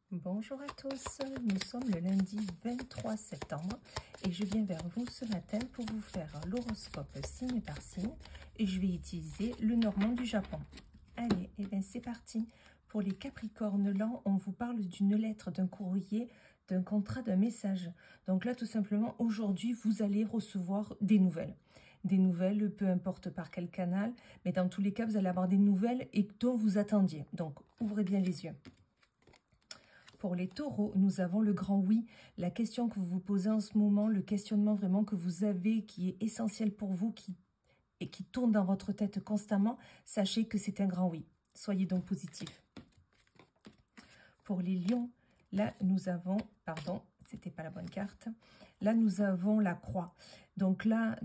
Bonjour à tous, nous sommes le lundi 23 septembre et je viens vers vous ce matin pour vous faire l'horoscope signe par signe et je vais utiliser le normand du Japon. Allez, et bien c'est parti. Pour les Capricornes, là on vous parle d'une lettre, d'un courrier, d'un contrat, d'un message. Donc là tout simplement aujourd'hui vous allez recevoir des nouvelles. Des nouvelles, peu importe par quel canal, mais dans tous les cas vous allez avoir des nouvelles et dont vous attendiez. Donc ouvrez bien les yeux. Pour les taureaux, nous avons le grand oui. La question que vous vous posez en ce moment, le questionnement vraiment que vous avez, qui est essentiel pour vous et qui tourne dans votre tête constamment, sachez que c'est un grand oui. Soyez donc positif. Pour les lions, là nous avons, pardon, c'était pas la bonne carte. Là nous avons la croix. Donc là,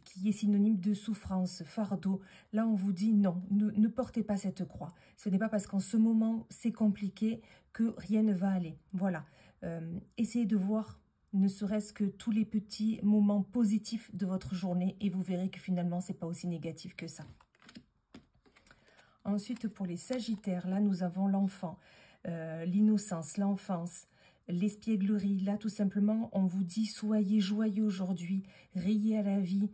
qui est synonyme de souffrance, fardeau. Là on vous dit non, ne portez pas cette croix. Ce n'est pas parce qu'en ce moment c'est compliqué que rien ne va aller. Voilà. Essayez de voir ne serait-ce que tous les petits moments positifs de votre journée et vous verrez que finalement c'est pas aussi négatif que ça. Ensuite pour les sagittaires, là nous avons l'enfant, l'innocence, l'enfance. L'espièglerie, là tout simplement, on vous dit soyez joyeux aujourd'hui, riez à la vie,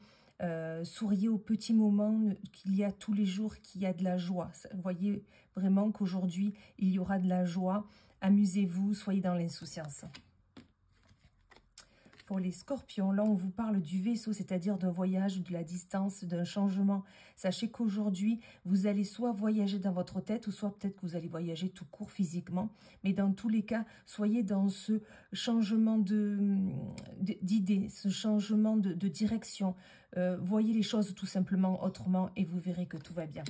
souriez aux petits moments qu'il y a tous les jours, qu'il y a de la joie. Voyez vraiment qu'aujourd'hui, il y aura de la joie. Amusez-vous, soyez dans l'insouciance. Pour les scorpions, là on vous parle du vaisseau, c'est-à-dire d'un voyage, de la distance, d'un changement. Sachez qu'aujourd'hui, vous allez soit voyager dans votre tête, ou soit peut-être que vous allez voyager tout court physiquement. Mais dans tous les cas, soyez dans ce changement d'idée, ce changement de direction. Voyez les choses tout simplement autrement et vous verrez que tout va bien.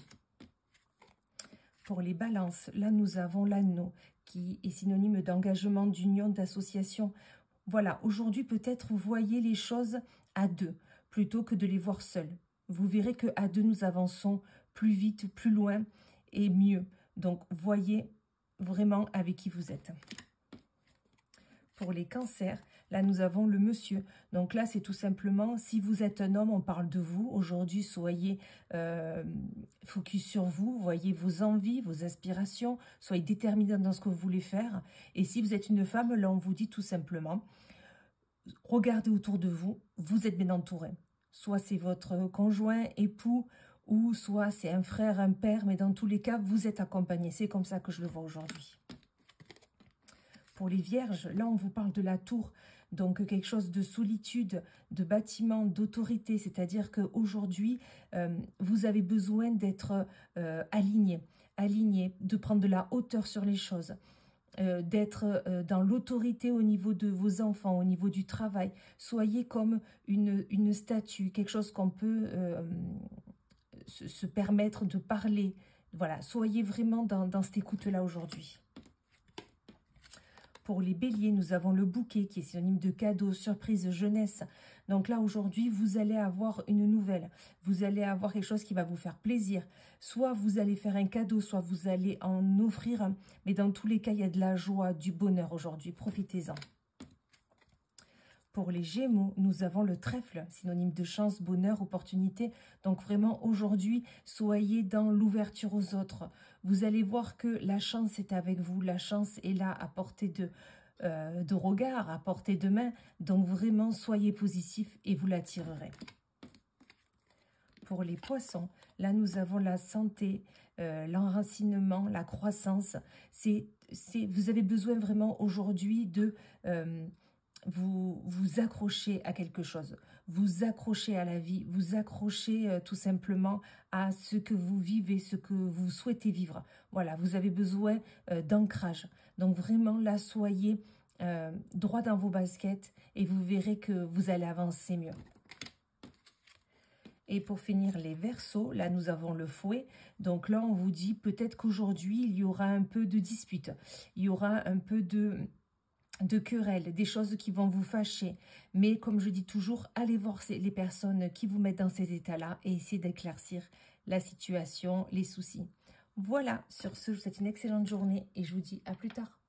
Pour les balances, là nous avons l'anneau, qui est synonyme d'engagement, d'union, d'association. Voilà, aujourd'hui peut-être vous voyez les choses à deux, plutôt que de les voir seuls. Vous verrez qu'à deux nous avançons plus vite, plus loin et mieux. Donc voyez vraiment avec qui vous êtes. Pour les cancers, là nous avons le monsieur. Donc là c'est tout simplement, si vous êtes un homme, on parle de vous. Aujourd'hui soyez focus sur vous, voyez vos envies, vos aspirations, soyez déterminé dans ce que vous voulez faire. Et si vous êtes une femme, là on vous dit tout simplement, regardez autour de vous, vous êtes bien entouré. Soit c'est votre conjoint, époux, ou soit c'est un frère, un père, mais dans tous les cas, vous êtes accompagné. C'est comme ça que je le vois aujourd'hui. Pour les vierges, là on vous parle de la tour, donc quelque chose de solitude, de bâtiment, d'autorité, c'est-à-dire qu'aujourd'hui, vous avez besoin d'être aligné, de prendre de la hauteur sur les choses, d'être dans l'autorité au niveau de vos enfants, au niveau du travail. Soyez comme une statue, quelque chose qu'on peut se permettre de parler. Voilà, soyez vraiment dans cette écoute-là aujourd'hui. Pour les béliers, nous avons le bouquet qui est synonyme de cadeau, surprise, jeunesse. Donc là, aujourd'hui, vous allez avoir une nouvelle. Vous allez avoir quelque chose qui va vous faire plaisir. Soit vous allez faire un cadeau, soit vous allez en offrir un. Mais dans tous les cas, il y a de la joie, du bonheur aujourd'hui. Profitez-en. Pour les Gémeaux, nous avons le trèfle, synonyme de chance, bonheur, opportunité. Donc vraiment, aujourd'hui, soyez dans l'ouverture aux autres. Vous allez voir que la chance est avec vous. La chance est là à portée de regard, à portée de main. Donc vraiment, soyez positif et vous l'attirerez. Pour les poissons, là, nous avons la santé, l'enracinement, la croissance. Vous avez besoin vraiment aujourd'hui de... vous accrochez à quelque chose, vous accrochez à la vie, vous accrochez tout simplement à ce que vous vivez, ce que vous souhaitez vivre. Voilà, vous avez besoin d'ancrage. Donc vraiment là, soyez droit dans vos baskets et vous verrez que vous allez avancer mieux. Et pour finir, les Verseaux, là nous avons le fouet. Donc là, on vous dit peut-être qu'aujourd'hui, il y aura un peu de dispute, il y aura un peu de querelles, des choses qui vont vous fâcher. Mais comme je dis toujours, allez voir les personnes qui vous mettent dans ces états-là et essayez d'éclaircir la situation, les soucis. Voilà, sur ce, je vous souhaite une excellente journée et je vous dis à plus tard.